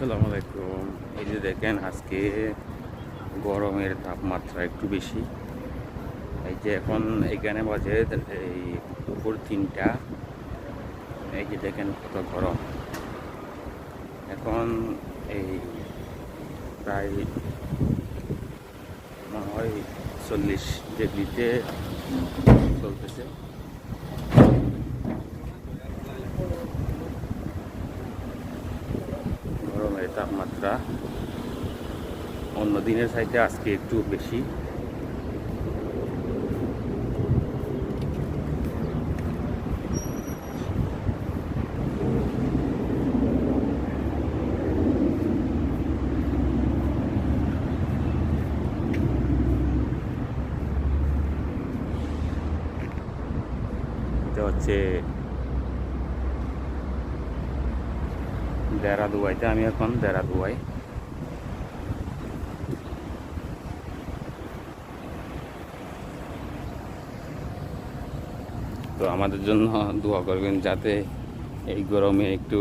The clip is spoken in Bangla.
আসসালামু আলাইকুম। এই যে দেখেন আজকে গরমের তাপমাত্রা একটু বেশি। এই যে এখন এখানে বাজে এই দুপুর 3টা। এই যে দেখেন কত গরম। এখন এই প্রায় মনে হয় 40 ডিগ্রিতে চলতেছে। গরমের তাপমাত্রা অন্য দিনের চাইতে আজকে একটু বেশি। এটা হচ্ছে দেরাদুয়াইতে, আমি এখন দেরাদুয়াই। তো আমাদের জন্য দোয়া করবেন যাতে এই গরমে একটু